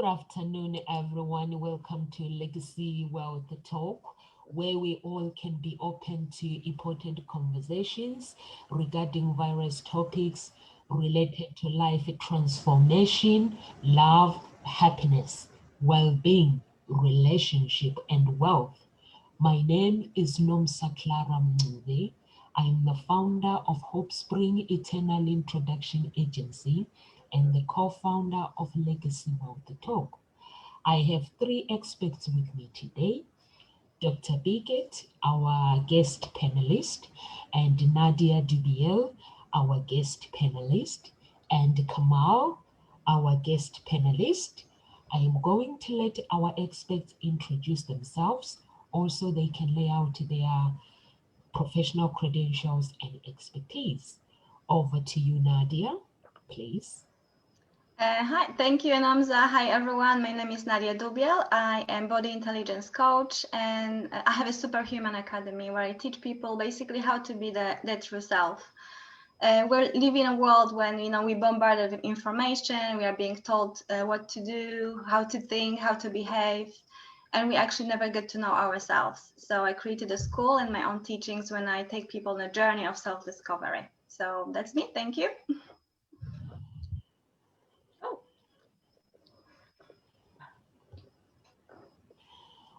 Good afternoon, everyone. Welcome to Legacy Wealth Talk, where we all can be open to important conversations regarding various topics related to life transformation, love, happiness, well-being, relationship, and wealth. My name is Nomsa Clara Mnube. I am the founder of Hope Spring Eternal Introduction Agency and the co-founder of Legacy Wealth Talk. I have three experts with me today: Dr. Biget, our guest panelist, and Nadia Dubiel, our guest panelist, and Kamal, our guest panelist. I am going to let our experts introduce themselves. Also, they can lay out their professional credentials and expertise. Over to you, Nadia, please. Hi, thank you, Namza. Hi, everyone. My name is Nadia Dubiel. I am body intelligence coach, and I have a superhuman academy where I teach people basically how to be their true self. We're living in a world when we bombarded with information. We are being told what to do, how to think, how to behave, and we actually never get to know ourselves. So I created a school and my own teachings when I take people on a journey of self-discovery. So that's me. Thank you.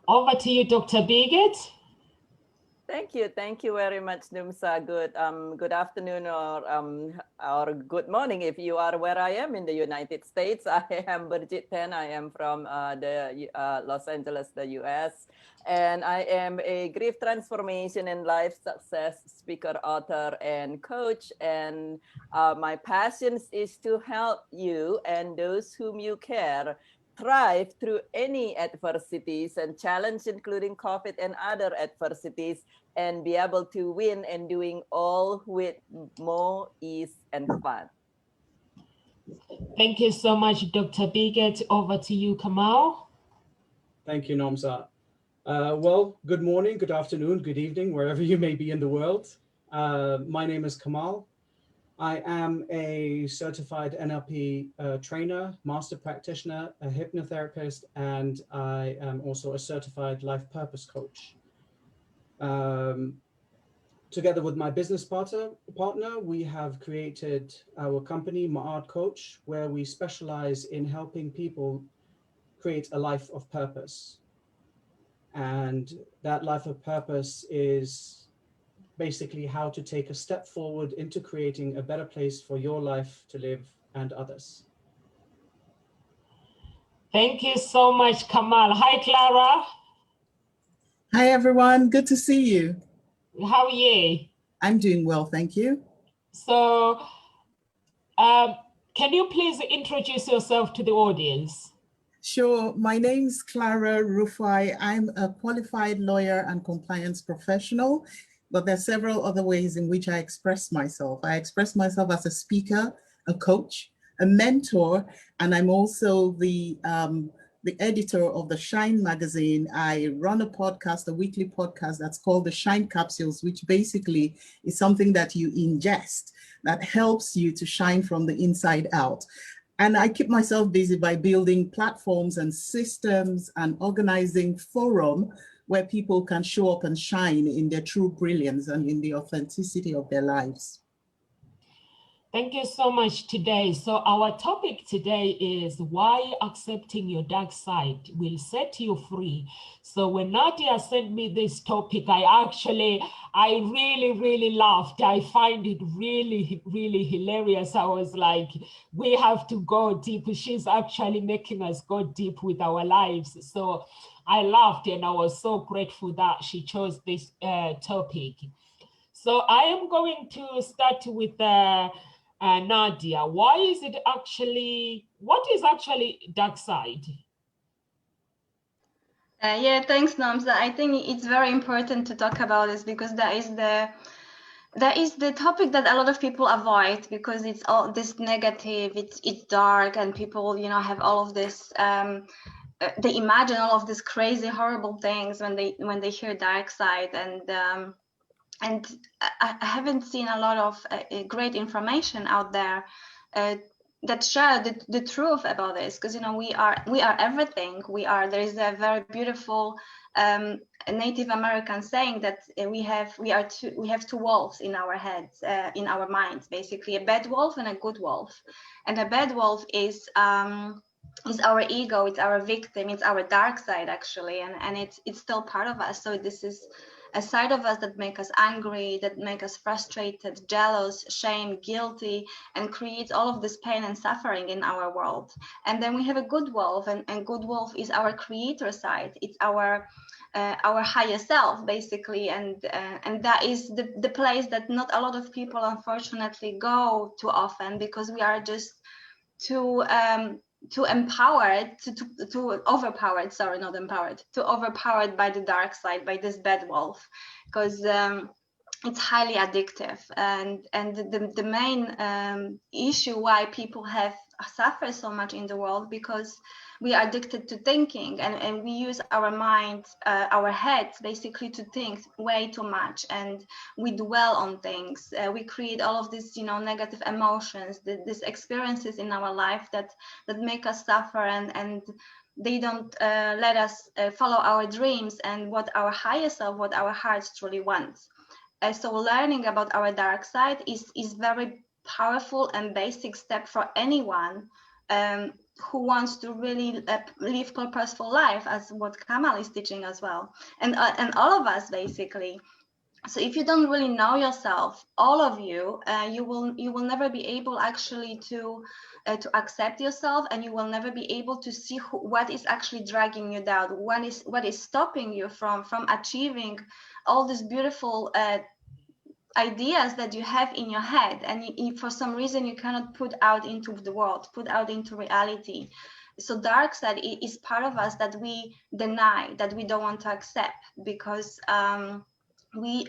Over to you, Dr. Biget. Thank you very much, Numsa. Good afternoon or good morning if you are where I am in the United States. I am Birgit Ten. I am from Los Angeles, the US, and I am a grief transformation and life success speaker, author, and coach. And my passion is to help you and those whom you care thrive through any adversities and challenge, including COVID and other adversities, and be able to win and doing all with more ease and fun. Thank you so much, Dr. Biget. Over to you, Kamal. Thank you, Nomsa. Well, good morning, good afternoon, good evening, wherever you may be in the world. My name is Kamal. I am a certified NLP trainer, master practitioner, a hypnotherapist, and I am also a certified life purpose coach. Together with my business partner, we have created our company, Ma'ad Coach, where we specialize in helping people create a life of purpose. And that life of purpose is basically how to take a step forward into creating a better place for your life to live and others. Thank you so much, Kamal. Hi, Clara. Hi, everyone. Good to see you. How are you? I'm doing well, thank you. So, can you please introduce yourself to the audience? Sure. My name's Clara Rufai. I'm a qualified lawyer and compliance professional, but there are several other ways in which I express myself. I express myself as a speaker, a coach, a mentor, and I'm also the editor of the Shine magazine. I run a podcast, a weekly podcast that's called the Shine Capsules, which basically is something that you ingest that helps you to shine from the inside out. And I keep myself busy by building platforms and systems and organizing forum where people can show up and shine in their true brilliance and in the authenticity of their lives. Thank you so much today. So our topic today is why accepting your dark side will set you free. So when Nadia sent me this topic, I really laughed. I find it really hilarious. I was like, we have to go deep. She's actually making us go deep with our lives. So I laughed and I was so grateful that she chose this topic. So I am going to start with Nadia. What is actually dark side? Yeah, thanks, Namza. I think it's very important to talk about this because that is the topic that a lot of people avoid because it's all this negative, it's dark, and people have all of this they imagine all of these crazy horrible things when they hear dark side, and I haven't seen a lot of great information out there share the truth about this, because we are everything. There is a very beautiful Native American saying that we have two wolves in our heads, in our minds, basically, a bad wolf and a good wolf. And a bad wolf is our ego, it's our victim, it's our dark side, actually, and it's still part of us. So this is a side of us that make us angry, that make us frustrated, jealous, shame, guilty, and creates all of this pain and suffering in our world. And then we have a good wolf, and good wolf is our creator side. It's our higher self, basically, and that is the place that not a lot of people, unfortunately, go too often, because we are just too empowered, to overpowered, sorry, not empowered, too overpowered by the dark side, by this bad wolf, because it's highly addictive. And the main issue why people have suffered so much in the world, because we are addicted to thinking, and we use our mind, our heads, basically, to think way too much, and we dwell on things. We create all of these, negative emotions, these experiences in our life that make us suffer, and they don't let us follow our dreams and what our higher self, what our hearts truly wants. So learning about our dark side is very powerful and basic step for anyone who wants to really live purposeful life, as what Kamal is teaching as well, and all of us, basically. So if you don't really know yourself, all of you, you will never be able, actually, to accept yourself, and you will never be able to see what is actually dragging you down, what is stopping you from achieving all these beautiful ideas that you have in your head, and for some reason you cannot put out into the world, put out into reality. So dark side is part of us that we deny, that we don't want to accept, because we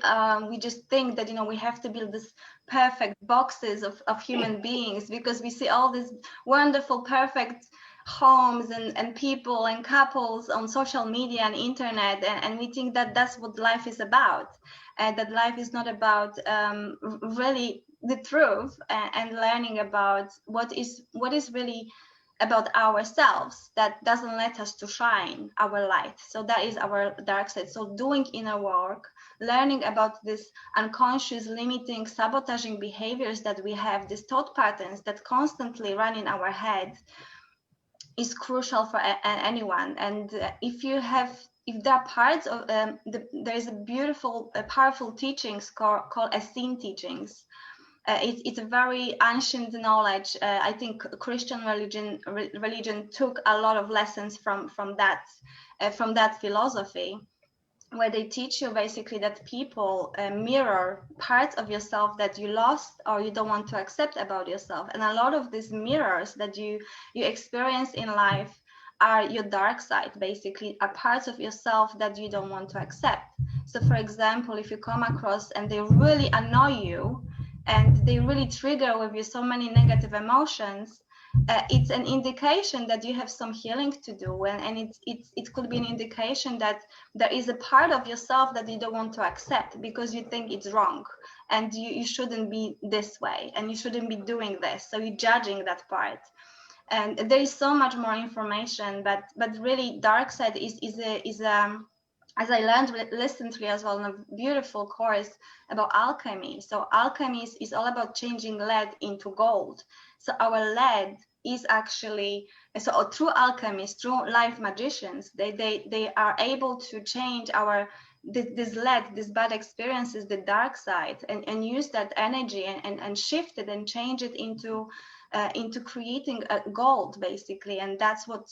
just think that we have to build this perfect boxes of human beings, because we see all these wonderful, perfect homes and people and couples on social media and internet, and we think that that's what life is about, and that life is not about really the truth, and learning about what is really about ourselves, that doesn't let us to shine our light. So that is our dark side. So doing inner work, learning about this unconscious, limiting, sabotaging behaviors that we have, these thought patterns that constantly run in our head, is crucial for anyone. And if there are parts of there is a beautiful, powerful teachings called Essene Teachings. It's a very ancient knowledge. I think Christian religion took a lot of lessons from that philosophy, where they teach you, basically, that people mirror parts of yourself that you lost or you don't want to accept about yourself. And a lot of these mirrors that you experience in life are your dark side, basically, are parts of yourself that you don't want to accept. So, for example, if you come across and they really annoy you, and they really trigger with you so many negative emotions, it's an indication that you have some healing to do, and it could be an indication that there is a part of yourself that you don't want to accept, because you think it's wrong, and you shouldn't be this way, and you shouldn't be doing this, so you're judging that part. And there is so much more information, but really, dark side is as I learned recently as well in a beautiful course about alchemy. So alchemy is all about changing lead into gold. So our lead is actually, so through alchemists, through life magicians, they are able to change this lead, these bad experiences, the dark side, and use that energy and shift it and change it into creating a gold, basically. And that's what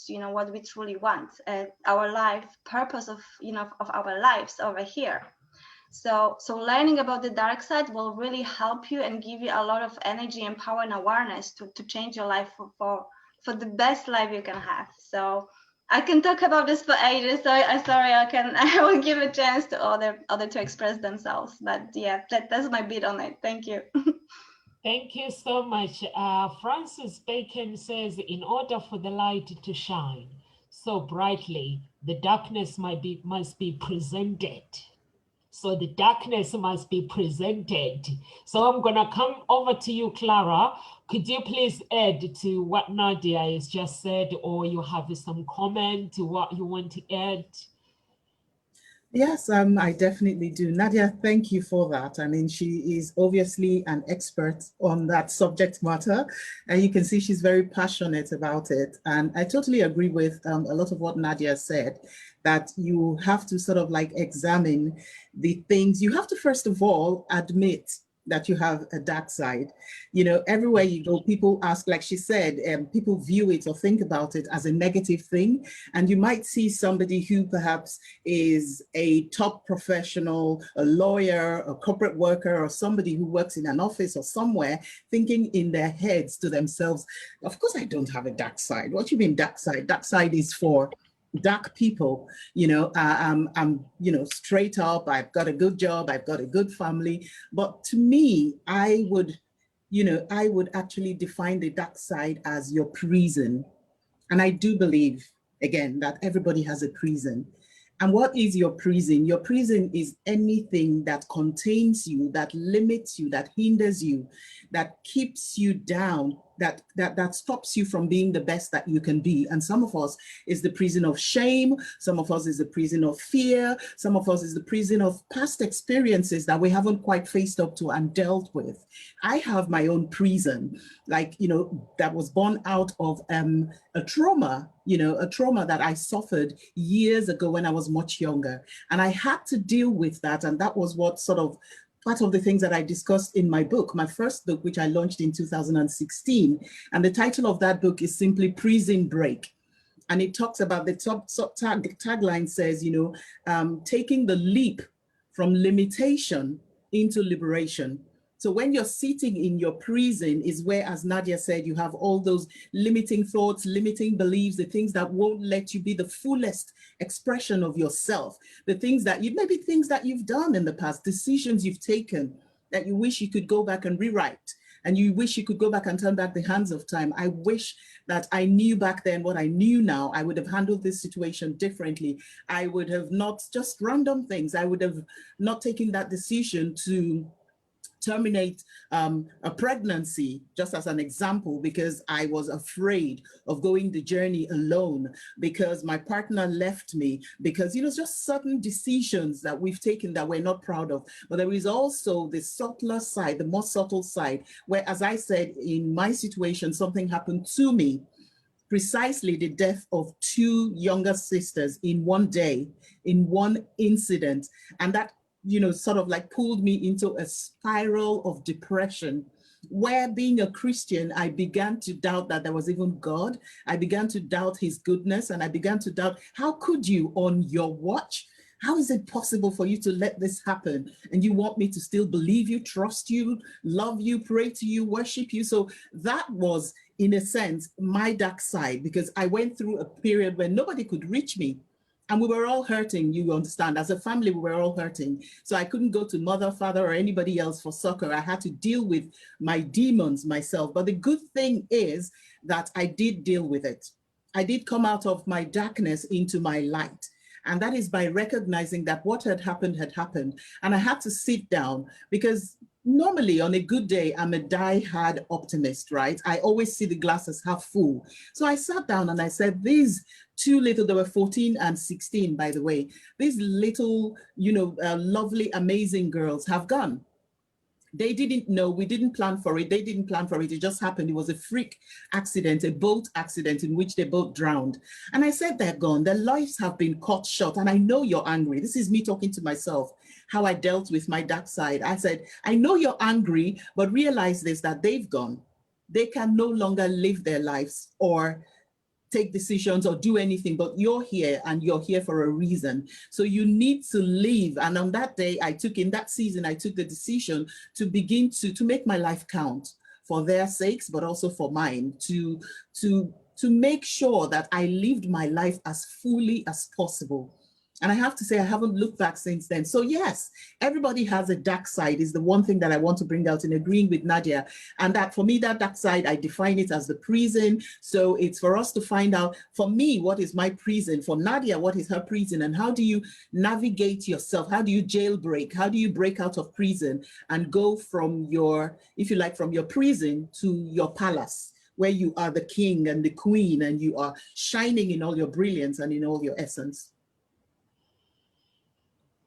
we truly want, our life purpose of our lives over here. So learning about the dark side will really help you and give you a lot of energy and power and awareness to change your life for the best life you can have. So I can talk about this for ages. So I will give a chance to other to express themselves. But yeah, that's my bit on it. Thank you. Thank you so much. Francis Bacon says, in order for the light to shine so brightly, the darkness must be presented. So the darkness must be presented. So I'm gonna come over to you, Clara. Could you please add to what Nadia has just said, or you have some comment to what you want to add? Yes, I definitely do. Nadia, thank you for that. I mean, she is obviously an expert on that subject matter, and you can see she's very passionate about it. And I totally agree with a lot of what Nadia said, that you have to sort of like examine the things. You have to, first of all, admit that you have a dark side. You know, everywhere you go, people ask, like she said, people view it or think about it as a negative thing. And you might see somebody who perhaps is a top professional, a lawyer, a corporate worker, or somebody who works in an office or somewhere, thinking in their heads to themselves, of course I don't have a dark side. What do you mean dark side? Dark side is for dark people. You know, I'm you know, straight up, I've got a good job, I've got a good family. But to me, I would, you know, I would actually define the dark side as your prison. And I do believe, again, that everybody has a prison. And what is your prison? Your prison is anything that contains you, that limits you, that hinders you, that keeps you down, that stops you from being the best that you can be. And some of us is the prison of shame. Some of us is the prison of fear. Some of us is the prison of past experiences that we haven't quite faced up to and dealt with. I have my own prison, like, you know, that was born out of a trauma, you know, a trauma that I suffered years ago when I was much younger. And I had to deal with that. And that was what sort of part of the things that I discussed in my book, my first book, which I launched in 2016. And the title of that book is simply Prison Break. And it talks about the tagline says, you know, taking the leap from limitation into liberation. So when you're sitting in your prison is where, as Nadia said, you have all those limiting thoughts, limiting beliefs, the things that won't let you be the fullest expression of yourself, the things that you, maybe things that you've done in the past, decisions you've taken that you wish you could go back and rewrite. And you wish you could go back and turn back the hands of time. I wish that I knew back then what I knew now. I would have handled this situation differently. I would have not just random things. I would have not taken that decision to terminate a pregnancy, just as an example, because I was afraid of going the journey alone, because my partner left me, because, you know, just certain decisions that we've taken that we're not proud of. But there is also the subtler side, the more subtle side, where, as I said, in my situation, something happened to me, precisely the death of two younger sisters in one day, in one incident. And that, you know, sort of like pulled me into a spiral of depression, where, being a Christian, I began to doubt that there was even God. I began to doubt his goodness, and I began to doubt, how could you, on your watch, how is it possible for you to let this happen? And you want me to still believe you, trust you, love you, pray to you, worship you? So that was, in a sense, my dark side, because I went through a period where nobody could reach me. And we were all hurting, you understand. As a family, we were all hurting. So I couldn't go to mother, father, or anybody else for succor. I had to deal with my demons myself. But the good thing is that I did deal with it. I did come out of my darkness into my light. And that is by recognizing that what had happened had happened. And I had to sit down, because normally on a good day, I'm a die-hard optimist, right? I always see the glass as half full. So I sat down and I said, these two little, they were 14 and 16, by the way, these little, you know, lovely, amazing girls have gone. They didn't know, we didn't plan for it. They didn't plan for it. It just happened. It was a freak accident, a boat accident in which they both drowned. And I said, they're gone. Their lives have been cut short. And I know you're angry. This is me talking to myself, how I dealt with my dark side. I said, I know you're angry, but realize this, that they've gone. They can no longer live their lives or take decisions or do anything, but you're here, and you're here for a reason. So you need to leave. And on that day, in that season, I took the decision to begin to make my life count for their sakes, but also for mine, to make sure that I lived my life as fully as possible. And I have to say, I haven't looked back since then. So yes, everybody has a dark side is the one thing that I want to bring out in agreeing with Nadia. And that for me, that dark side, I define it as the prison. So it's for us to find out, for me, what is my prison? For Nadia, what is her prison? And how do you navigate yourself? How do you jailbreak? How do you break out of prison and go from your, if you like, from your prison to your palace, where you are the king and the queen and you are shining in all your brilliance and in all your essence?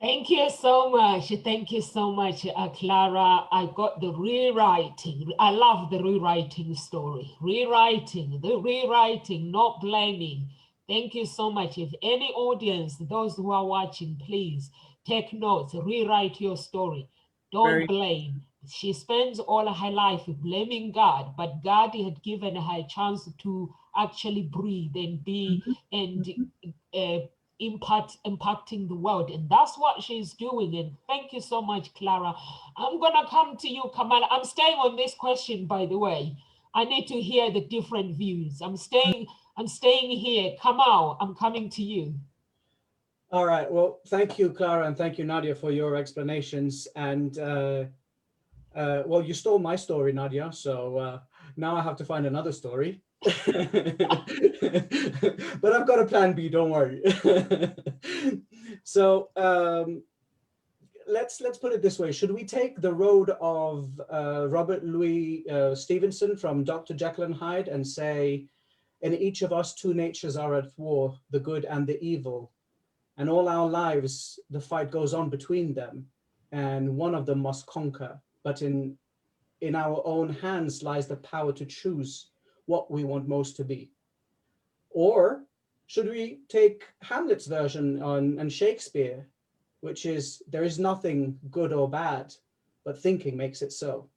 Thank you so much. Thank you so much, Clara. I got the rewriting. I love the rewriting story. Rewriting, the rewriting, not blaming. Thank you so much. If any audience, those who are watching, please take notes, rewrite your story. Don't blame. She spends all her life blaming God, but God had given her a chance to actually breathe and be impacting the world, and that's what she's doing. And thank you so much, Clara. I'm gonna come to you, Kamala. I'm staying on this question, by the way. I need to hear the different views. I'm staying here. Kamal, I'm coming to you. All right, well, thank you, Clara, and thank you, Nadia, for your explanations. And well, you stole my story, Nadia, so now I have to find another story. But I've got a plan B, don't worry. So let's put it this way. Should we take the road of Robert Louis Stevenson from Dr. Jekyll and Hyde and say, in each of us, two natures are at war, the good and the evil, and all our lives, the fight goes on between them, and one of them must conquer, but in our own hands lies the power to choose what we want most to be? Or should we take Hamlet's version and Shakespeare, which is, there is nothing good or bad, but thinking makes it so?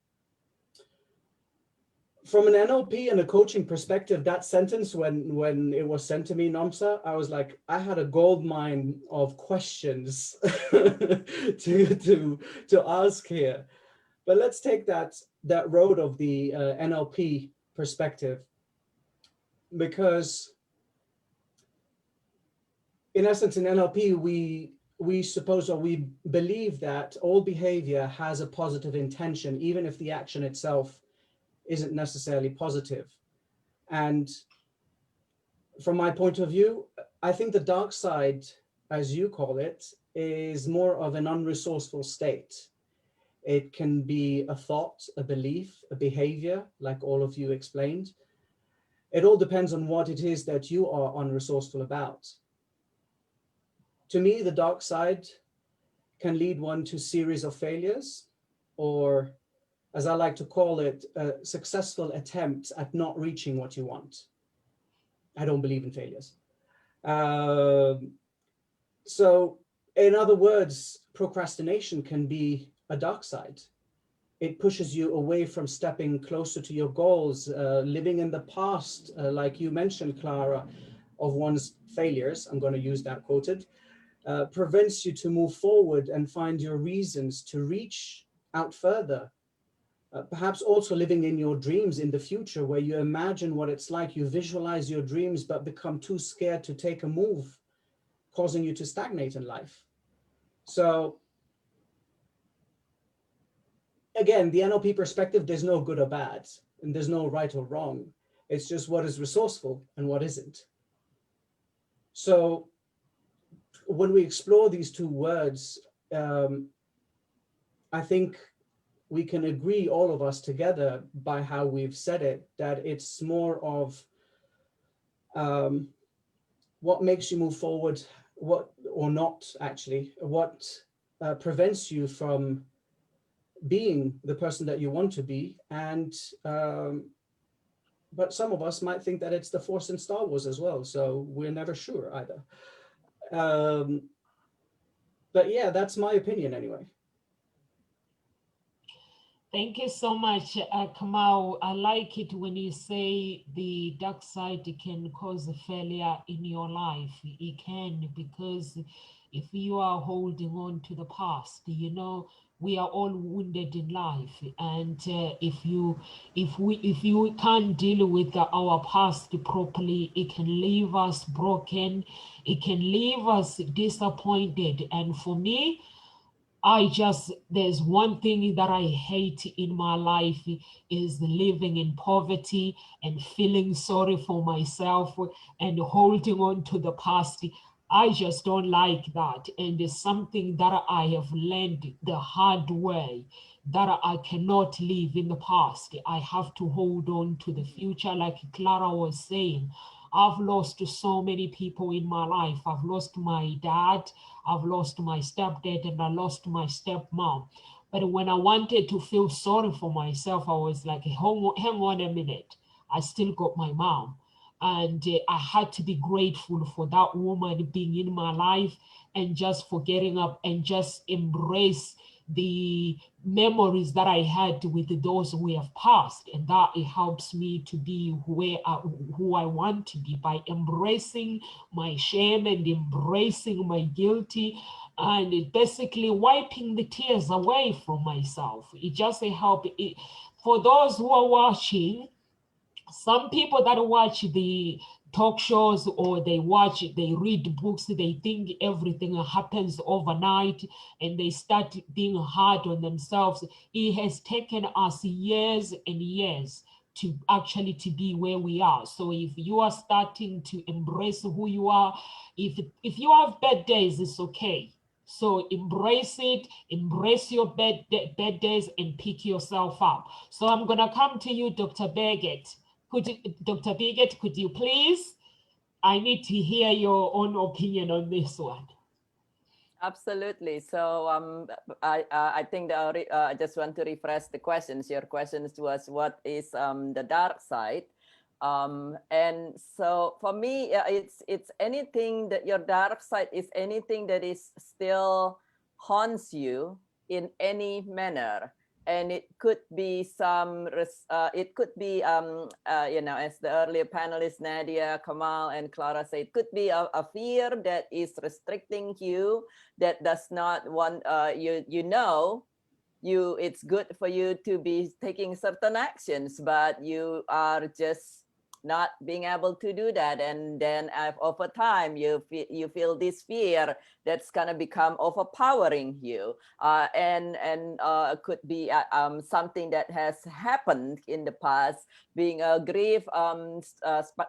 From an NLP and a coaching perspective, that sentence, when it was sent to me, Namsa, I was like, I had a gold mine of questions to ask here. But let's take that road of the NLP perspective, because in essence, in NLP, we suppose, or we believe, that all behavior has a positive intention, even if the action itself isn't necessarily positive. And from my point of view, I think the dark side, as you call it, is more of an unresourceful state. It can be a thought, a belief, a behavior, like all of you explained. It all depends on what it is that you are unresourceful about. To me, the dark side can lead one to a series of failures, or, as I like to call it, successful attempts at not reaching what you want. I don't believe in failures. So in other words, procrastination can be a dark side. It pushes you away from stepping closer to your goals, living in the past, like you mentioned, Clara, of one's failures. I'm going to use that quoted. Prevents you to move forward and find your reasons to reach out further. Perhaps also living in your dreams in the future, where you imagine what it's like, you visualize your dreams, but become too scared to take a move, causing you to stagnate in life. So again, the NLP perspective, there's no good or bad, and there's no right or wrong. It's just what is resourceful and what isn't. So when we explore these two words, I think we can agree, all of us together, by how we've said it, that it's more of what makes you move forward, what, or not actually, what prevents you from being the person that you want to be. And but some of us might think that it's the Force in Star Wars as well, so we're never sure either. But yeah, that's my opinion anyway. Thank you so much, Kamau. I like it when you say the dark side can cause a failure in your life. It can, because if you are holding on to the past, you know, We are all wounded in life, and if you can't deal with our past properly, it can leave us broken, it can leave us disappointed. And for me, there's one thing that I hate in my life is living in poverty and feeling sorry for myself and holding on to the past. I just don't like that. And it's something that I have learned the hard way, that I cannot live in the past. I have to hold on to the future, like Clara was saying. I've lost so many people in my life. I've lost my dad, I've lost my stepdad, and I lost my stepmom. But when I wanted to feel sorry for myself, I was like, hang on a minute. I still got my mom. And I had to be grateful for that woman being in my life and just forgetting up and just embrace the memories that I had with those who have passed. And that it helps me to be who I want to be by embracing my shame and embracing my guilty and basically wiping the tears away from myself. It just helps. For those who are watching, some people that watch the talk shows or they read books, they think everything happens overnight and they start being hard on themselves. It has taken us years and years to actually to be where we are. So if you are starting to embrace who you are, if you have bad days, it's okay. So embrace it, embrace your bad days and pick yourself up. So I'm gonna come to you, Dr. Beggett. Dr. Bigot, could you please? I need to hear your own opinion on this one. Absolutely. So I think I just want to refresh the questions. Your questions was what is the dark side, and so for me, it's anything that your dark side is anything that is still haunts you in any manner. And it could be it could be, as the earlier panelists, Nadia, Kamal, and Clara said, it could be a fear that is restricting you, that does not want, it's good for you to be taking certain actions, but you are just not being able to do that. And then over time, you feel this fear that's going to become overpowering you. And could be something that has happened in the past. Being a grief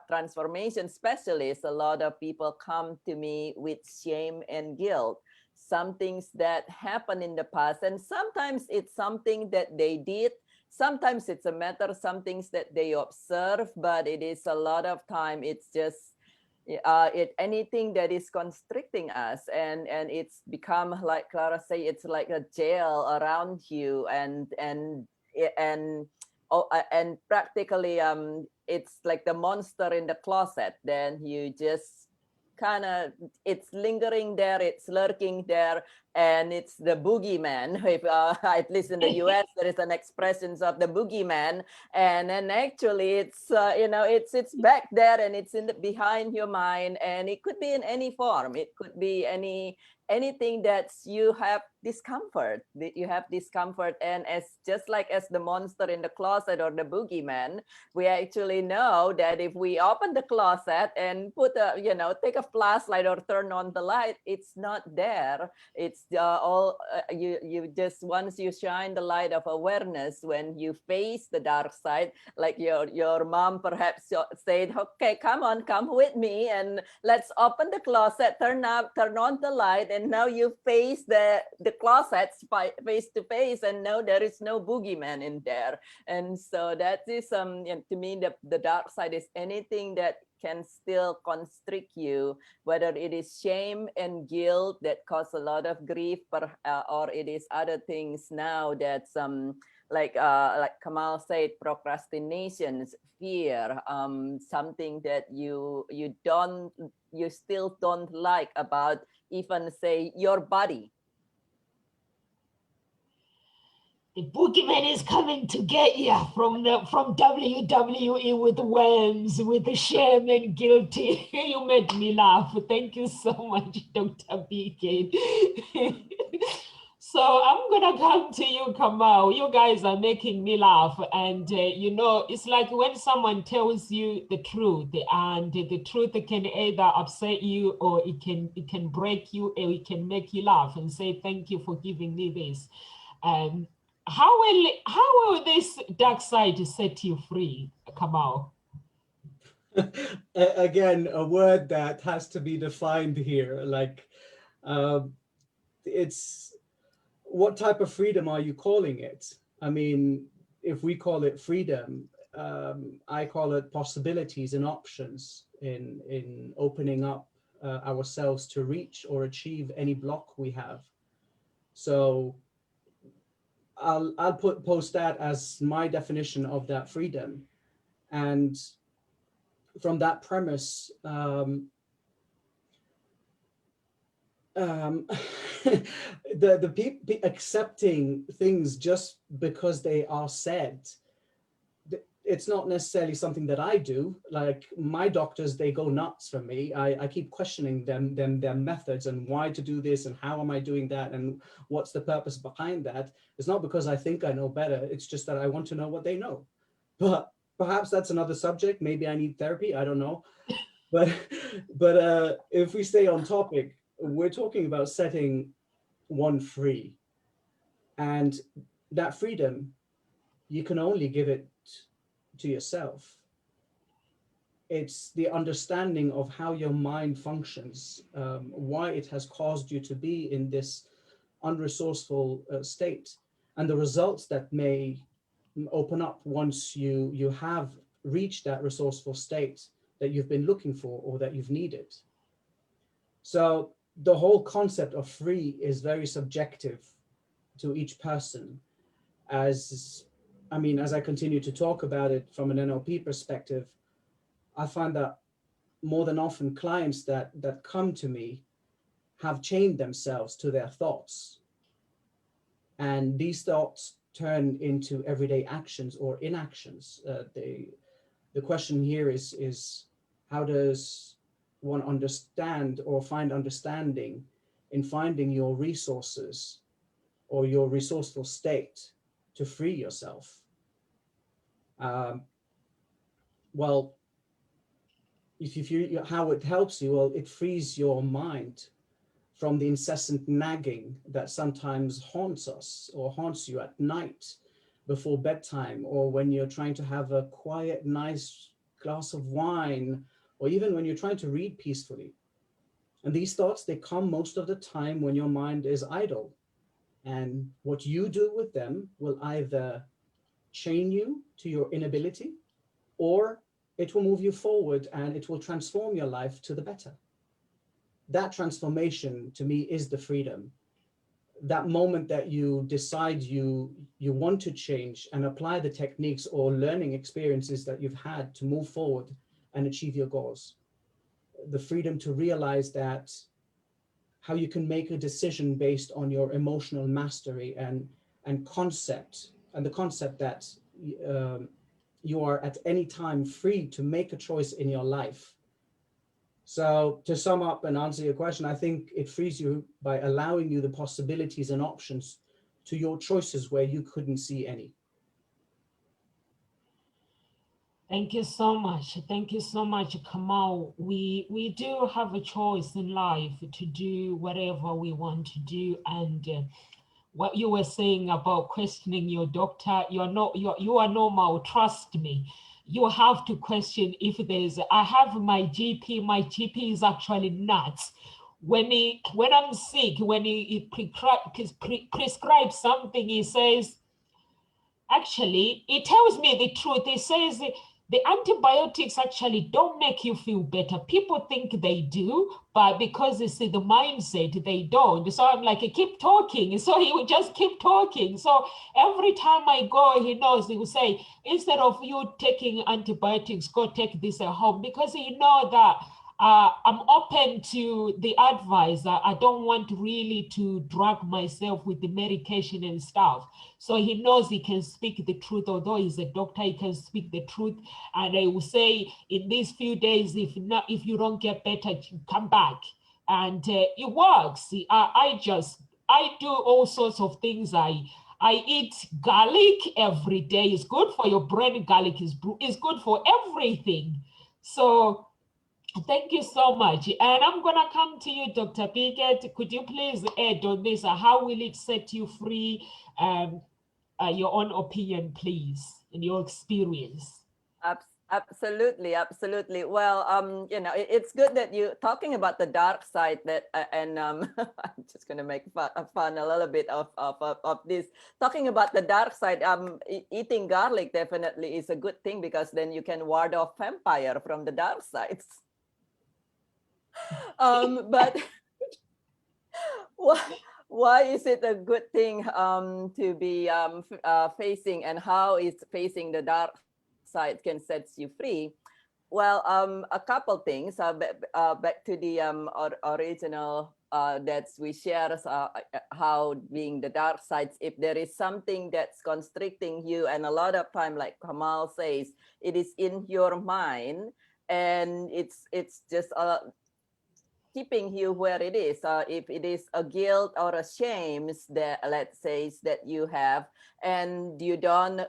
transformation specialist, a lot of people come to me with shame and guilt. Some things that happened in the past, and sometimes it's something that they did. Sometimes it's a matter of some things that they observe, but it is a lot of time. It's just anything that is constricting us, and it's become, like Clara say, it's like a jail around you, and practically it's like the monster in the closet. Then you just kind of, it's lingering there, it's lurking there, and it's the boogeyman. If at least in the US there is an expression of the boogeyman, and actually it's it's back there, and it's behind your mind, and it could be in any form. It could be anything that you have discomfort, and just like the monster in the closet or the boogeyman, we actually know that if we open the closet and put take a flashlight or turn on the light, it's not there. It's you just, once you shine the light of awareness, when you face the dark side, like your mom perhaps said, okay, come with me, and let's open the closet, turn on the light, and now you face the closet face to face, and now there is no boogeyman in there. And so that is to me, the dark side is anything that can still constrict you, whether it is shame and guilt that cause a lot of grief, or it is other things now that's like Kamal said, procrastinations, fear, something that you still don't like about, even say, your body. The boogeyman is coming to get you from WWE with worms, with the shame and guilty. You made me laugh. Thank you so much, Dr. BK. So I'm gonna come to you, Kamau. You guys are making me laugh, and you know, it's like when someone tells you the truth, and the truth can either upset you, or it can break you, or it can make you laugh and say, "Thank you for giving me this." How will this dark side set you free, Kamau? Again, a word that has to be defined here. Like, it's, what type of freedom are you calling it? I mean, if we call it freedom, I call it possibilities and options in opening up ourselves to reach or achieve any block we have. So I'll post that as my definition of that freedom. And from that premise, the people accepting things just because they are said, it's not necessarily something that I do. Like my doctors, they go nuts for me. I keep questioning their methods and why to do this and how am I doing that and what's the purpose behind that. It's not because I think I know better. It's just that I want to know what they know. But perhaps that's another subject. Maybe I need therapy. I don't know. But if we stay on topic, we're talking about setting one free, and that freedom, you can only give it to yourself. It's the understanding of how your mind functions, why it has caused you to be in this unresourceful state, and the results that may open up once you have reached that resourceful state that you've been looking for or that you've needed. So the whole concept of free is very subjective to each person. As I continue to talk about it from an NLP perspective, I find that more than often clients that come to me have chained themselves to their thoughts. And these thoughts turn into everyday actions or inactions. The question here is how does one understand or find understanding in finding your resources or your resourceful state to free yourself? Well, if you how it helps you, well, it frees your mind from the incessant nagging that sometimes haunts us or haunts you at night before bedtime, or when you're trying to have a quiet, nice glass of wine, or even when you're trying to read peacefully. And these thoughts, they come most of the time when your mind is idle. And what you do with them will either chain you to your inability, or it will move you forward and it will transform your life to the better. That transformation to me is the freedom. That moment that you decide you want to change and apply the techniques or learning experiences that you've had to move forward and achieve your goals. The freedom to realize that how you can make a decision based on your emotional mastery and concept, and the concept that you are at any time free to make a choice in your life. So to sum up and answer your question, I think it frees you by allowing you the possibilities and options to your choices where you couldn't see any. Thank you so much. Thank you so much, Kamau. We do have a choice in life to do whatever we want to do. And what you were saying about questioning your doctor, you are normal, trust me. You have to question if there's, I have my GP is actually nuts. When I'm sick, when he prescribes something, he says, actually, it tells me the truth. It says the antibiotics actually don't make you feel better. People think they do, but because it's the mindset, they don't. So I'm like, keep talking. So he would just keep talking. So every time I go, he knows, he will say, instead of you taking antibiotics, go take this at home, because you know that I'm open to the advice. I don't want really to drag myself with the medication and stuff. So he knows he can speak the truth. Although he's a doctor, he can speak the truth. And I will say, in these few days, if you don't get better, come back. And it works. I just I do all sorts of things. I eat garlic every day. It's good for your brain. Garlic is good for everything. So thank you so much. And I'm going to come to you, Dr. Pickett. Could you please add on this? How will it set you free? Your own opinion, please, in your experience. Absolutely, absolutely. Well, you know, it's good that you're talking about the dark side that, and I'm just going to make fun a little bit of this. Talking about the dark side, eating garlic definitely is a good thing because then you can ward off vampire from the dark sides. But why is it a good thing to be facing, and how is facing the dark side can set you free? Well, a couple things. Back to the original that we share, how being the dark sides, if there is something that's constricting you, and a lot of time, like Kamal says, it is in your mind, and it's just keeping you where it is. If it is a guilt or a shame that, let's say, that you have, and you don't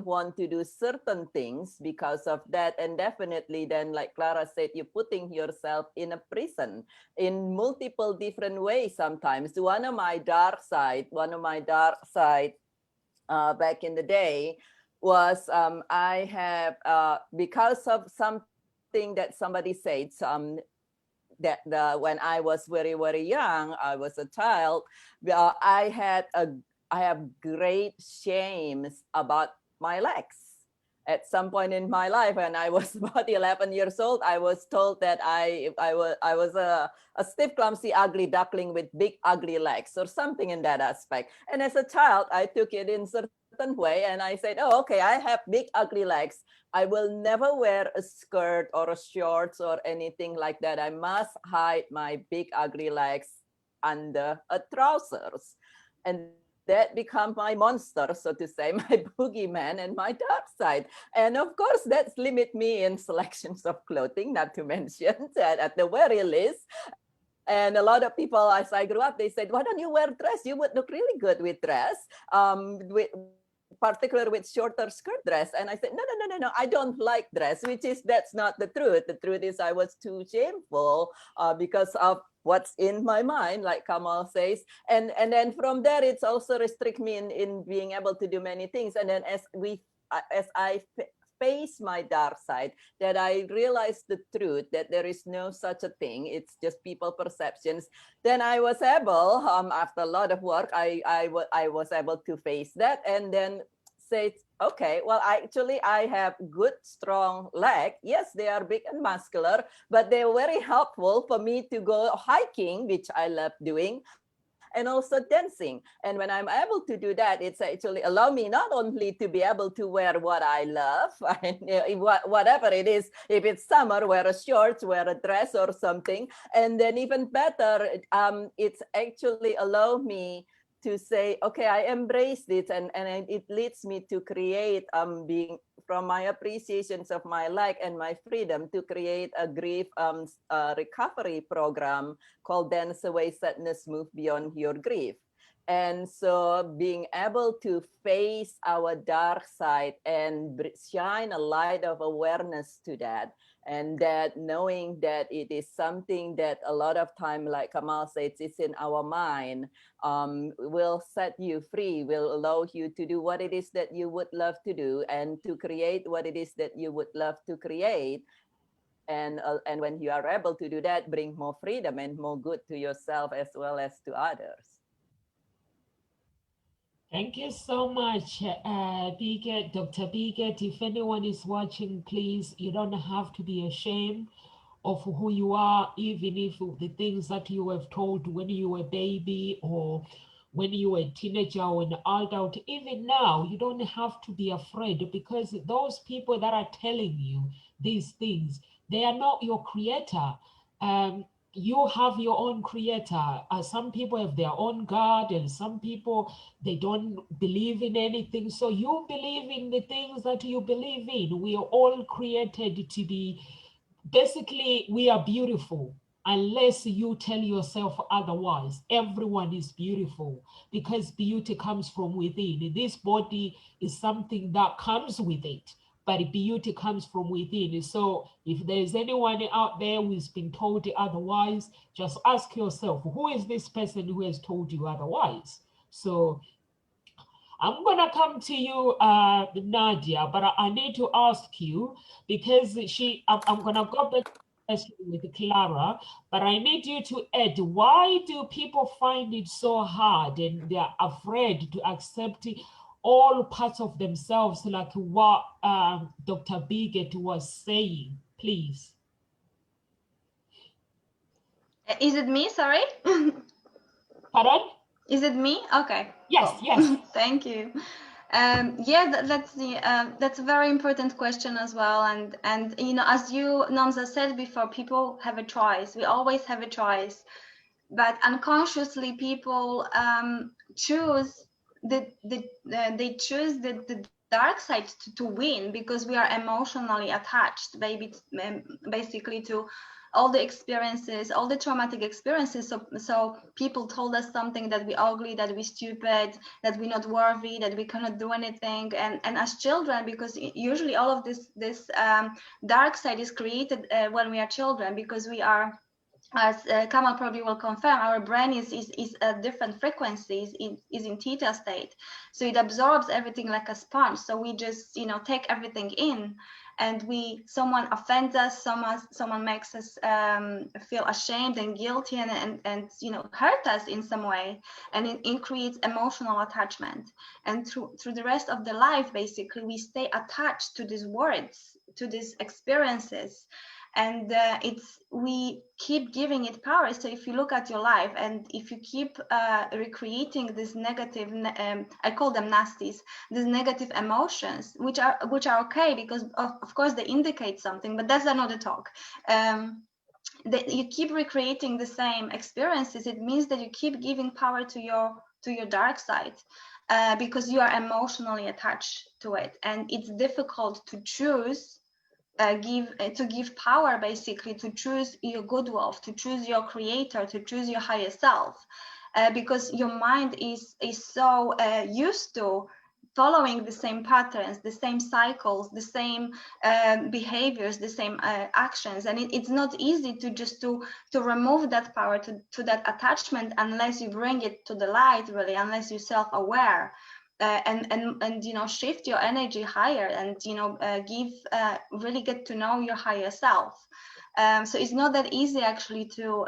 want to do certain things because of that, and definitely then, like Clara said, you're putting yourself in a prison in multiple different ways. Sometimes one of my dark side back in the day was I have because of something that somebody said, that when I was very, very young, I was a child, I have great shames about my legs. At some point in my life, when I was about 11 years old, I was told that I was a stiff, clumsy, ugly duckling with big, ugly legs, or something in that aspect. And as a child, I took it in certain way, and I said, oh, okay, I have big, ugly legs. I will never wear a skirt or a shorts or anything like that. I must hide my big, ugly legs under a trousers. And that become my monster, so to say, my boogeyman and my dark side. And of course, that's limit me in selections of clothing, not to mention that at the very least. And a lot of people, as I grew up, they said, why don't you wear dress? You would look really good with dress, particularly with shorter skirt dress. And I said, no, I don't like dress, that's not the truth. The truth is I was too shameful because of what's in my mind, like Kamal says. And then from there, it's also restrict me in being able to do many things. And then as I face my dark side, that I realized the truth, that there is no such a thing, it's just people perceptions, then I was able, after a lot of work, I was able to face that and then say, okay, well, I have good, strong leg. Yes, they are big and muscular, but they're very helpful for me to go hiking, which I love doing, and also dancing. And when I'm able to do that, it's actually allow me not only to be able to wear what I love, and, whatever it is, if it's summer, wear a shorts, wear a dress or something. And then even better, it's actually allow me to say, okay, I embrace this, and it leads me to create being from my appreciations of my life and my freedom to create a grief recovery program called Dance Away Sadness, Move Beyond Your Grief. And so being able to face our dark side and shine a light of awareness to that, and that knowing that it is something that a lot of time, like Kamal says, it's in our mind, will set you free, will allow you to do what it is that you would love to do and to create what it is that you would love to create. And when you are able to do that, bring more freedom and more good to yourself as well as to others. Thank you so much, Bigot, Dr. Bigot. If anyone is watching, please, you don't have to be ashamed of who you are, even if the things that you were told when you were a baby or when you were a teenager or an adult, even now, you don't have to be afraid, because those people that are telling you these things, they are not your creator. You have your own creator. Some people have their own God, and some people, they don't believe in anything. So you believe in the things that you believe in. We are all created to be, basically, we are beautiful. unless you tell yourself otherwise. Everyone is beautiful because beauty comes from within. This body is something that comes with it, but beauty comes from within. So if there's anyone out there who's been told otherwise, just ask yourself, who is this person who has told you otherwise? So I'm gonna come to you, Nadia, but I need to ask you, because I'm gonna go back to the question with Clara, but I need you to add, why do people find it so hard and they're afraid to accept all parts of themselves, like what Dr. Bigot was saying, please? Is it me? Sorry. Pardon? Is it me? Okay. Yes, Cool. yes. Thank you. Yeah, that's a very important question as well. And you know, as you, Namza, said before, people have a choice. We always have a choice, but unconsciously people choose they choose the dark side to win, because we are emotionally attached, basically, to all the experiences, all the traumatic experiences. So people told us something, that we're ugly, that we're stupid, that we're not worthy, that we cannot do anything. And as children, because usually all of this dark side is created when we are children, because we are, as Kamal probably will confirm, our brain is at different frequencies, is in theta state, so it absorbs everything like a sponge. So we just, you know, take everything in, and someone offends us, someone makes us feel ashamed and guilty, and you know, hurt us in some way, and it creates emotional attachment. And through the rest of the life, basically, we stay attached to these words, to these experiences. And we keep giving it power. So if you look at your life, and if you keep recreating this negative, I call them nasties, these negative emotions, which are okay, because of course they indicate something, but that's another talk. That you keep recreating the same experiences, it means that you keep giving power to your dark side, because you are emotionally attached to it, and it's difficult to choose. To give power, basically, to choose your good wolf, to choose your creator, to choose your higher self, because your mind is so used to following the same patterns, the same cycles, the same behaviors, the same actions, and it's not easy to just to remove that power, to that attachment, unless you bring it to the light, really, unless you're self-aware. And you know, shift your energy higher, and you know, really get to know your higher self. So it's not that easy, actually, to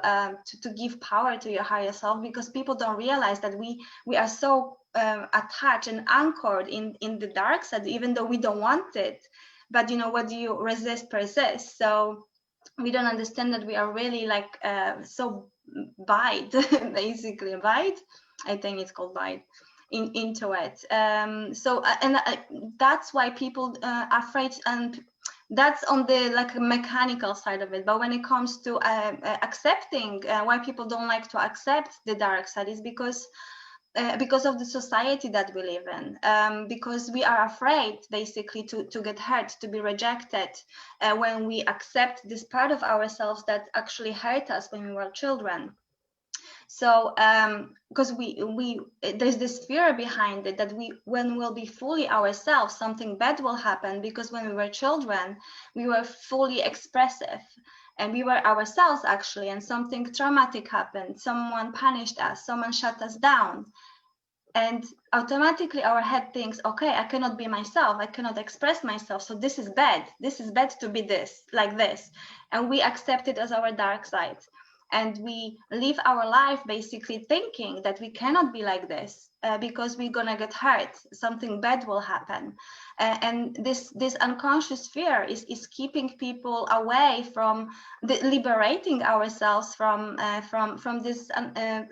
give power to your higher self, because people don't realize that we are so attached and anchored in the dark side, even though we don't want it. But you know, what you resist persists. So we don't understand that we are really like so bind, basically bind. I think it's called bind. Into it. That's why people are afraid, and that's on the like mechanical side of it. But when it comes to accepting, why people don't like to accept the dark side is because of the society that we live in, because we are afraid, basically, to get hurt, to be rejected, when we accept this part of ourselves that actually hurt us when we were children. So because there's this fear behind it, that when we'll be fully ourselves, something bad will happen, because when we were children, we were fully expressive, and we were ourselves, actually, and something traumatic happened, someone punished us, someone shut us down, and automatically our head thinks, okay, I cannot be myself, I cannot express myself, so this is bad to be this, like this, and we accept it as our dark side. And we live our life basically thinking that we cannot be like this, because we're gonna get hurt, something bad will happen, and this unconscious fear is keeping people away from liberating ourselves from this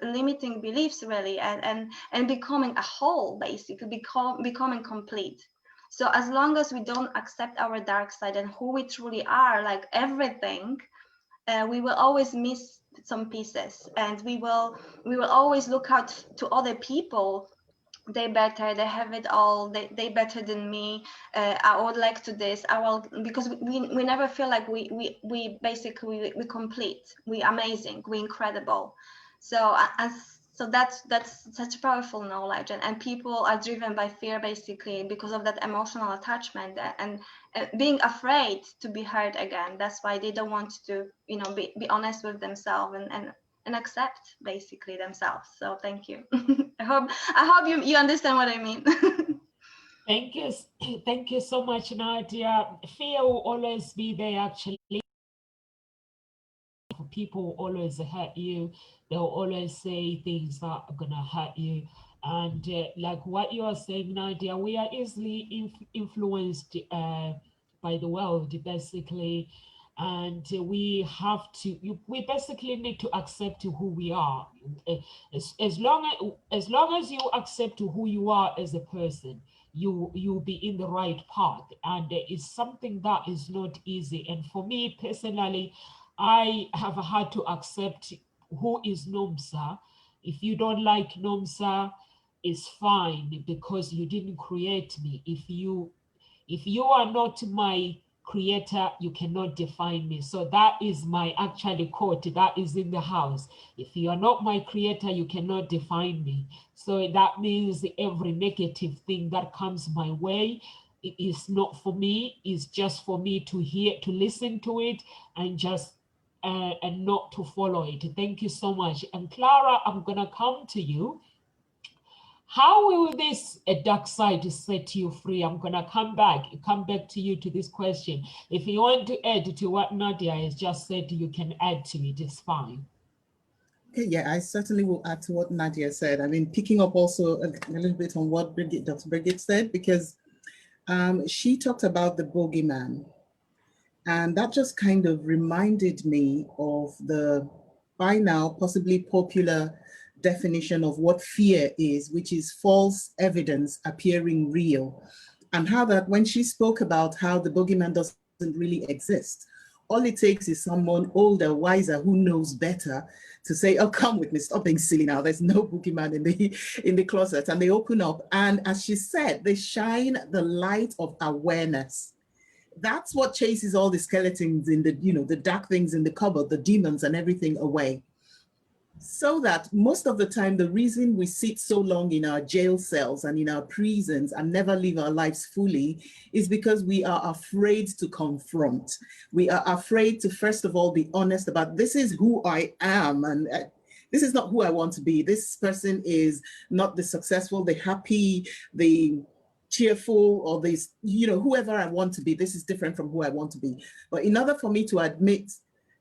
limiting beliefs, really, and becoming a whole, basically becoming complete. So as long as we don't accept our dark side and who we truly are, like everything, we will always miss some pieces, and we will always look out to other people they better, they have it all, they better than me, I would like to this, I will, because we never feel like we basically we complete, we amazing, we incredible. So so that's such powerful knowledge, and people are driven by fear basically because of that emotional attachment, and being afraid to be hurt again. That's why they don't want to, you know, be honest with themselves and accept basically themselves. So thank you. I hope you understand what I mean. Thank you. Thank you so much, Nadia. Fear will always be there, actually. People always hurt you. They'll always say things that are gonna hurt you. And like what you are saying, Nadia, we are easily influenced by the world, basically. And we have to, we basically need to accept who we are. As long as you accept who you are as a person, you'll be in the right path. And it's something that is not easy. And for me personally, I have had to accept who is Nomsa. If you don't like Nomsa, it's fine, because you didn't create me. If you are not my creator, you cannot define me. So that is my actually quote that is in the house. If you are not my creator, you cannot define me. So that means every negative thing that comes my way, it is not for me. It's just for me to hear, to listen to it, and just and not to follow it. Thank you so much. And Clara, I'm gonna come to you. How will this dark side set you free? I'm gonna come back to you to this question. If you want to add to what Nadia has just said, you can add to it, it's fine. Okay, yeah, I certainly will add to what Nadia said. I mean, picking up also a little bit on what Dr. Brigitte said, because she talked about the boogeyman. And that just kind of reminded me of the, by now, possibly popular definition of what fear is, which is false evidence appearing real. And how that when she spoke about how the boogeyman doesn't really exist, all it takes is someone older, wiser, who knows better to say, oh, come with me, stop being silly now. There's no boogeyman in the closet. And they open up. And as she said, they shine the light of awareness. That's what chases all the skeletons in the, you know, the dark things in the cupboard, the demons and everything away. So that most of the time, the reason we sit so long in our jail cells and in our prisons and never live our lives fully is because we are afraid to confront. We are afraid to, first of all, be honest about, this is who I am, and this is not who I want to be. This person is not the successful, the happy, the cheerful, or this, you know, whoever I want to be. This is different from who I want to be. But in order for me to admit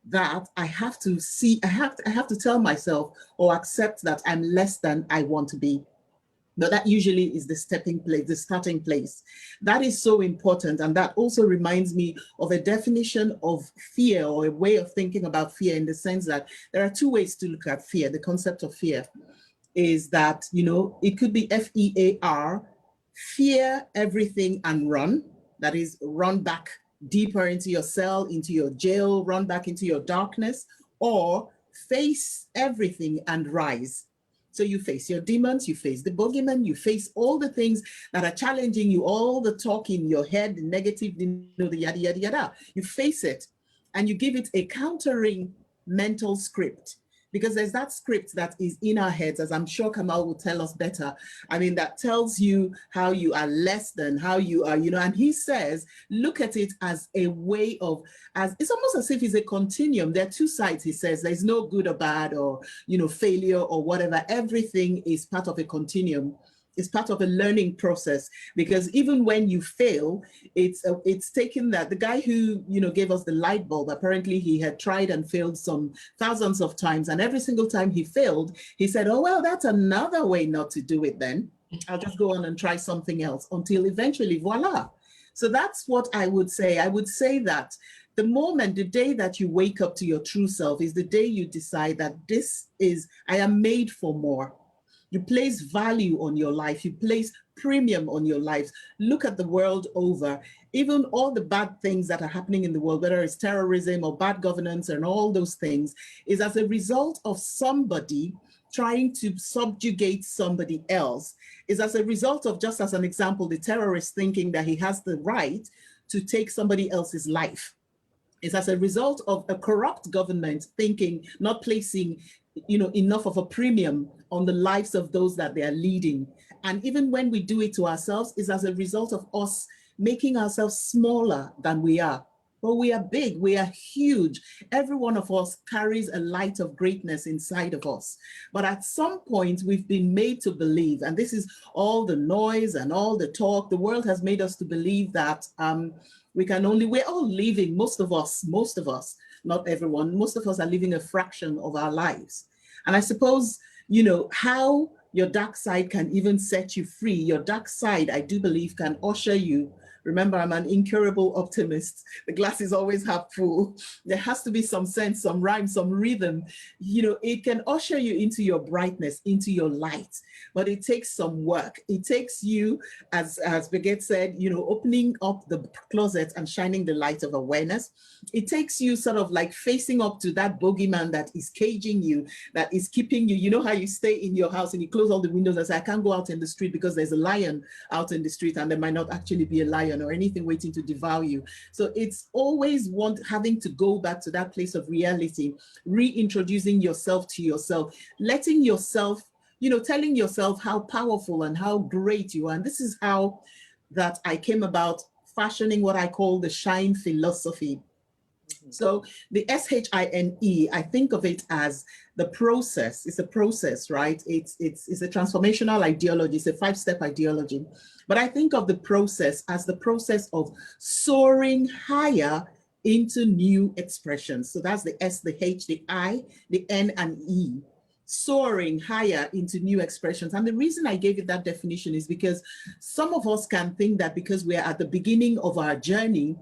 that, I have to see, I have to tell myself or accept that I'm less than I want to be. But that usually is the stepping place, the starting place. That is so important. And that also reminds me of a definition of fear, or a way of thinking about fear, in the sense that there are two ways to look at fear. The concept of fear is that, you know, it could be FEAR, fear everything and run. That is, run back deeper into your cell, into your jail, run back into your darkness, or face everything and rise. So you face your demons, you face the boogeyman, you face all the things that are challenging you, all the talk in your head, the negative, you know, the yada, yada, yada. You face it and you give it a countering mental script. Because there's that script that is in our heads, as I'm sure Kamal will tell us better. I mean, that tells you how you are less than, how you are, you know, and he says, look at it as a way of, as it's almost as if it's a continuum. There are two sides, he says. There's no good or bad, or, you know, failure or whatever. Everything is part of a continuum. It's part of a learning process, because even when you fail, it's taken that the guy who, you know, gave us the light bulb, apparently he had tried and failed some thousands of times, and every single time he failed, he said, oh, well, that's another way not to do it then. I'll just go on and try something else, until eventually, voila. So that's what I would say. I would say that the moment, the day that you wake up to your true self is the day you decide that this is, I am made for more. You place value on your life. You place premium on your life. Look at the world over. Even all the bad things that are happening in the world, whether it's terrorism or bad governance and all those things, is as a result of somebody trying to subjugate somebody else is as a result of, just as an example, the terrorist thinking that he has the right to take somebody else's life. It's as a result of a corrupt government thinking, not placing, enough of a premium on the lives of those that they are leading. And even when we do it to ourselves, it's as a result of us making ourselves smaller than we are. But we are big, we are huge. Every one of us carries a light of greatness inside of us. But at some point, we've been made to believe, and this is all the noise and all the talk, the world has made us to believe that we're all living, most of us, not everyone, most of us are living a fraction of our lives. And I suppose, how your dark side can even set you free. Your dark side, I do believe, can usher you. Remember, I'm an incurable optimist. The glass is always half full. There has to be some sense, some rhyme, some rhythm. It can usher you into your brightness, into your light, but it takes some work. It takes you, as Birgit said, opening up the closet and shining the light of awareness. It takes you sort of like facing up to that boogeyman that is caging you, that is keeping you. You know how you stay in your house and you close all the windows and say, I can't go out in the street because there's a lion out in the street, and there might not actually be a lion or anything waiting to devour you. So it's always having to go back to that place of reality, reintroducing yourself to yourself, letting yourself, telling yourself how powerful and how great you are. And this is how that I came about fashioning what I call the shine philosophy. So the SHINE, I think of it as the process. It's a process, right? It's a transformational ideology. It's a 5-step ideology. But I think of the process as the process of soaring higher into new expressions. So that's the S, the H, the I, the N, and E. Soaring higher into new expressions. And the reason I gave it that definition is because some of us can think that because we're at the beginning of our journey,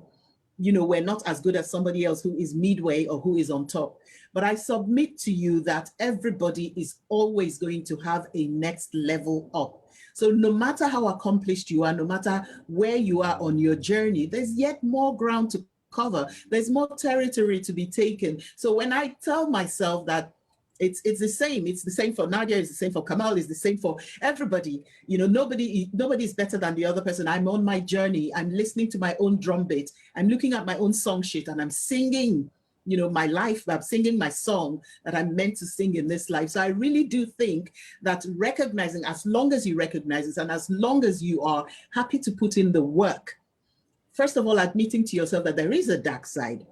we're not as good as somebody else who is midway or who is on top. But I submit to you that everybody is always going to have a next level up. So no matter how accomplished you are, no matter where you are on your journey, there's yet more ground to cover. There's more territory to be taken. So when I tell myself that it's the same for Nadia, it's the same for Kamal, it's the same for everybody. Nobody is better than the other person. I'm on my journey. I'm listening to my own drum beat. I'm looking at my own song sheet and I'm singing, my life. I'm singing my song that I'm meant to sing in this life. So I really do think that recognizing, as long as you recognize it and as long as you are happy to put in the work, first of all, admitting to yourself that there is a dark side.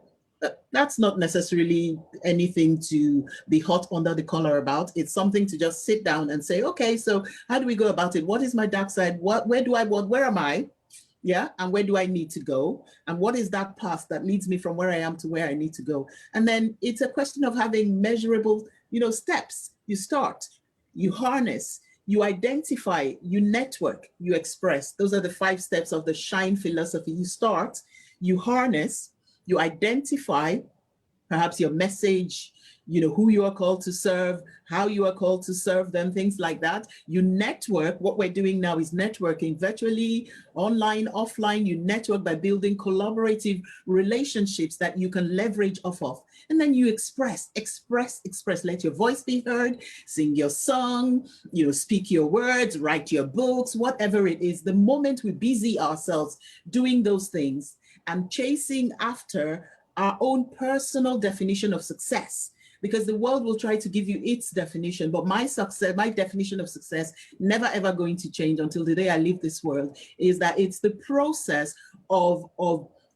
That's not necessarily anything to be hot under the collar about. It's something to just sit down and say, okay, so how do we go about it? What is my dark side? Where do I want? Where am I? Yeah, and where do I need to go? And what is that path that leads me from where I am to where I need to go? And then it's a question of having measurable, steps. You start, you harness, you identify, you network, you express. Those are the 5 steps of the shine philosophy. You start, you harness, you identify perhaps your message, who you are called to serve, how you are called to serve them, things like that. You network. What we're doing now is networking virtually, online, offline. You network by building collaborative relationships that you can leverage off of. And then you express. Let your voice be heard, sing your song, speak your words, write your books, whatever it is. The moment we busy ourselves doing those things and chasing after our own personal definition of success, because the world will try to give you its definition, but my definition of success, never ever going to change until the day I leave this world, is that it's the process of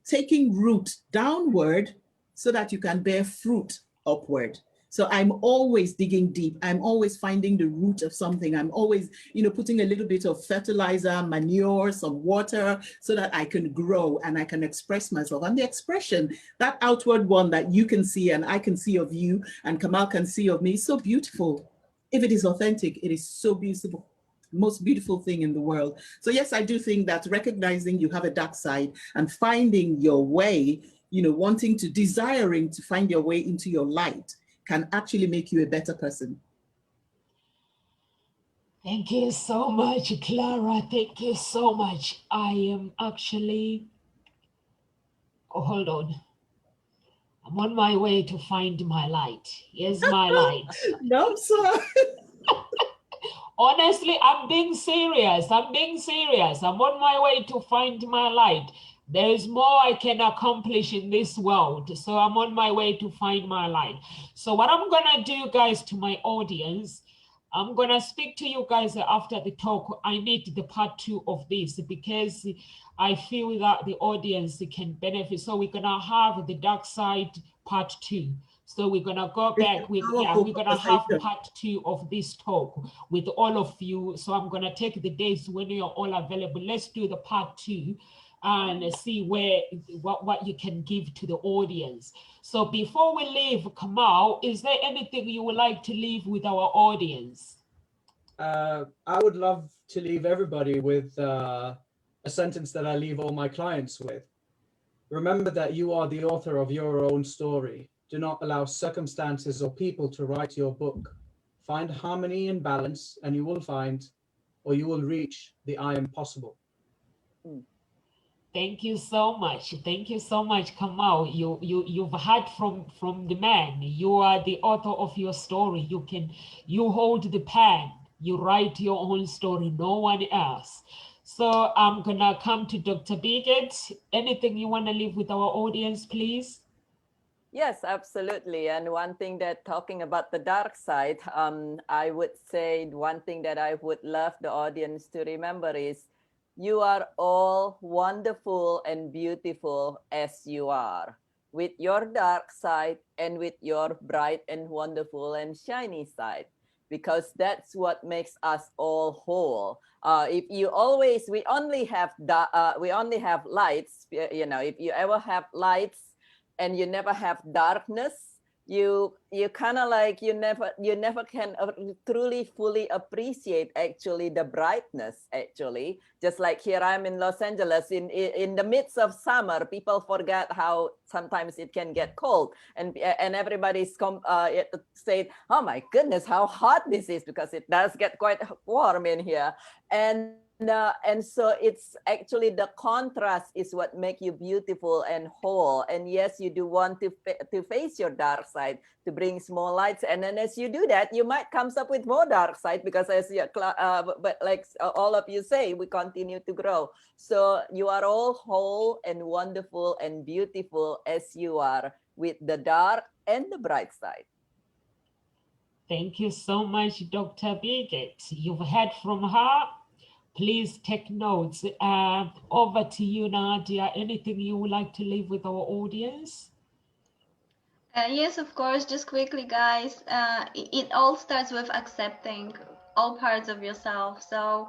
taking root downward so that you can bear fruit upward. So I'm always digging deep. I'm always finding the root of something. I'm always, putting a little bit of fertilizer, manure, some water, so that I can grow and I can express myself. And the expression, that outward one that you can see and I can see of you and Kamal can see of me, is so beautiful. If it is authentic, it is so beautiful. Most beautiful thing in the world. So yes, I do think that recognizing you have a dark side and finding your way, desiring to find your way into your light, can actually make you a better person. Thank you so much, Clara. Thank you so much. I am actually, hold on. I'm on my way to find my light. Here's my light. No, sir. Honestly, I'm being serious. I'm being serious. I'm on my way to find my light. There is more I can accomplish in this world. So I'm on my way to find my light. So what I'm going to do, guys, to my audience, I'm going to speak to you guys after the talk. I need the part 2 of this because I feel that the audience can benefit. So we're going to have the dark side part 2. So we're going to go back with, we're going to have part 2 of this talk with all of you. So I'm going to take the days when you're all available. Let's do the part 2 and see what you can give to the audience. So before we leave, Kamal, is there anything you would like to leave with our audience? I would love to leave everybody with a sentence that I leave all my clients with. Remember that you are the author of your own story. Do not allow circumstances or people to write your book. Find harmony and balance, and you will find, or you will reach, the I am possible. Thank you so much. Thank you so much, Kamal. You've heard from the man. You are the author of your story. You hold the pen. You write your own story, no one else. So I'm gonna come to Dr. Bigot. Anything you want to leave with our audience, please? Yes, absolutely. And one thing that talking about the dark side, I would say one thing that I would love the audience to remember is you are all wonderful and beautiful as you are, with your dark side and with your bright and wonderful and shiny side, because that's what makes us all whole. If you always, we only have lights, you know, if you ever have lights and you never have darkness, you kind of like you never can truly fully appreciate actually the brightness. Actually, just like here I'm in Los Angeles in the midst of summer, people forget how sometimes it can get cold, and everybody's said, oh my goodness, how hot this is, because it does get quite warm in here. And so it's actually the contrast is what make you beautiful and whole. And yes, you do want to face your dark side to bring small lights. And then as you do that, you might come up with more dark side, because as you, but like all of you say, we continue to grow. So you are all whole and wonderful and beautiful as you are, with the dark and the bright side. Thank you so much, Dr. Bigot. You've heard from her. Please take notes. Over to you, Nadia. Anything you would like to leave with our audience? Yes, of course. Just quickly, guys. It all starts with accepting all parts of yourself. So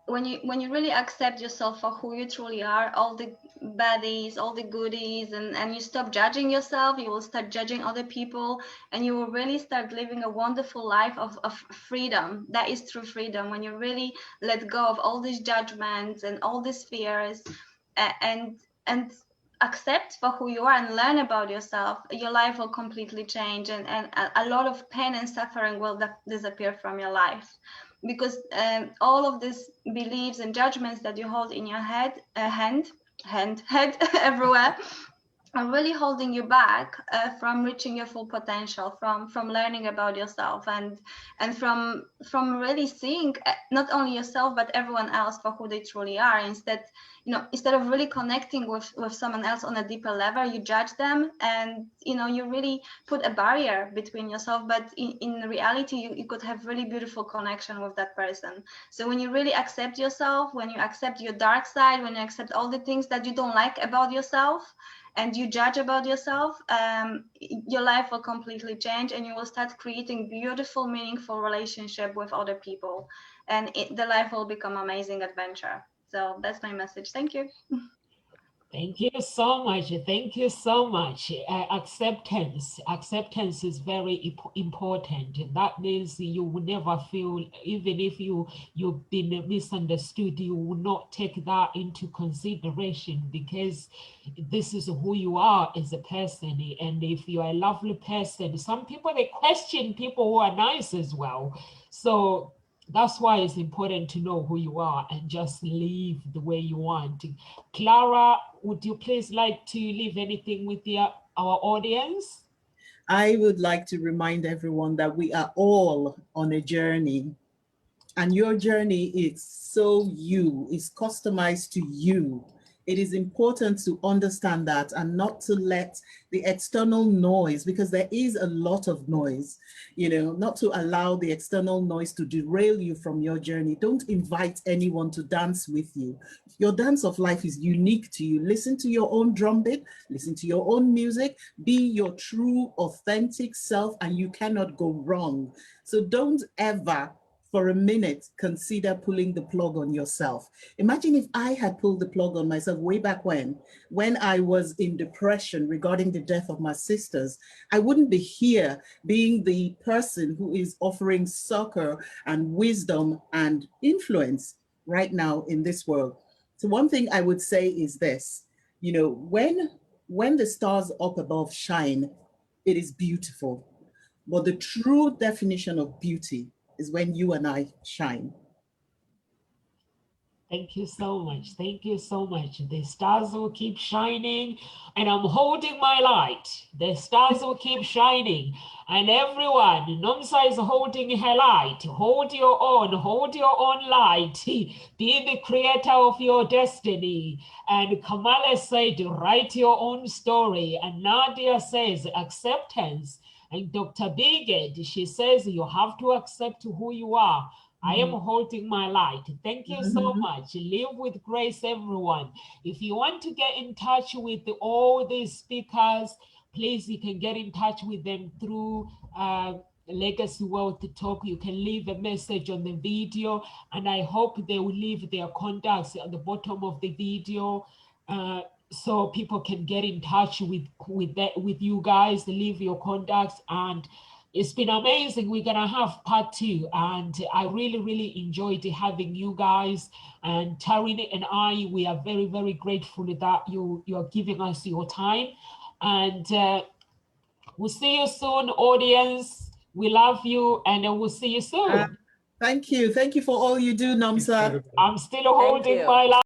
when you really accept yourself for who you truly are, all the baddies, all the goodies, and you stop judging yourself, you will start judging other people, and you will really start living a wonderful life of freedom. That is true freedom, when you really let go of all these judgments and all these fears, and accept for who you are and learn about yourself. Your life will completely change, and a lot of pain and suffering will disappear from your life. Because all of these beliefs and judgments that you hold in your head everywhere are really holding you back from reaching your full potential, from learning about yourself, and from really seeing not only yourself but everyone else for who they truly are. Instead of really connecting with someone else on a deeper level, you judge them, and you really put a barrier between yourself, but in reality you could have really beautiful connection with that person. So when you really accept yourself, when you accept your dark side, when you accept all the things that you don't like about yourself and you judge about yourself, your life will completely change, and you will start creating beautiful, meaningful relationship with other people, and the life will become amazing adventure. So that's my message. Thank you. Thank you so much. Thank you so much. Acceptance is very important. That means you will never feel, even if you've been misunderstood, you will not take that into consideration, because this is who you are as a person. And if you are a lovely person, some people, they question people who are nice as well. So that's why it's important to know who you are and just live the way you want. Clara, would you please like to leave anything with our audience? I would like to remind everyone that we are all on a journey. And your journey is so you, is customized to you. It is important to understand that and not to let the external noise, because there is a lot of noise, not to allow the external noise to derail you from your journey. Don't invite anyone to dance with you. Your dance of life is unique to you. Listen to your own drum beat, listen to your own music, be your true, authentic self, and you cannot go wrong. So don't ever for a minute consider pulling the plug on yourself. Imagine if I had pulled the plug on myself way back when I was in depression regarding the death of my sisters. I wouldn't be here being the person who is offering succor and wisdom and influence right now in this world. So one thing I would say is this, when the stars up above shine, it is beautiful. But the true definition of beauty is when you and I shine. Thank you so much. Thank you so much. The stars will keep shining, and I'm holding my light. The stars will keep shining, and everyone, Nomsa is holding her light. Hold your own light. Be the creator of your destiny. And Kamala said, write your own story. And Nadia says, acceptance. And Dr. Bigot, she says, you have to accept who you are. I am holding my light. Thank you so much. Live with grace, everyone. If you want to get in touch with all these speakers, please, you can get in touch with them through Legacy Wealth Talk. You can leave a message on the video, and I hope they will leave their contacts at the bottom of the video. So people can get in touch with you guys, leave your contacts, and it's been amazing. We're gonna have part 2, and I really enjoyed having you guys. And Tarini and I, we are very, very grateful that you are giving us your time. And we'll see you soon, audience. We love you, and we'll see you soon. Thank you. Thank you for all you do, Nomsa. I'm still holding my life.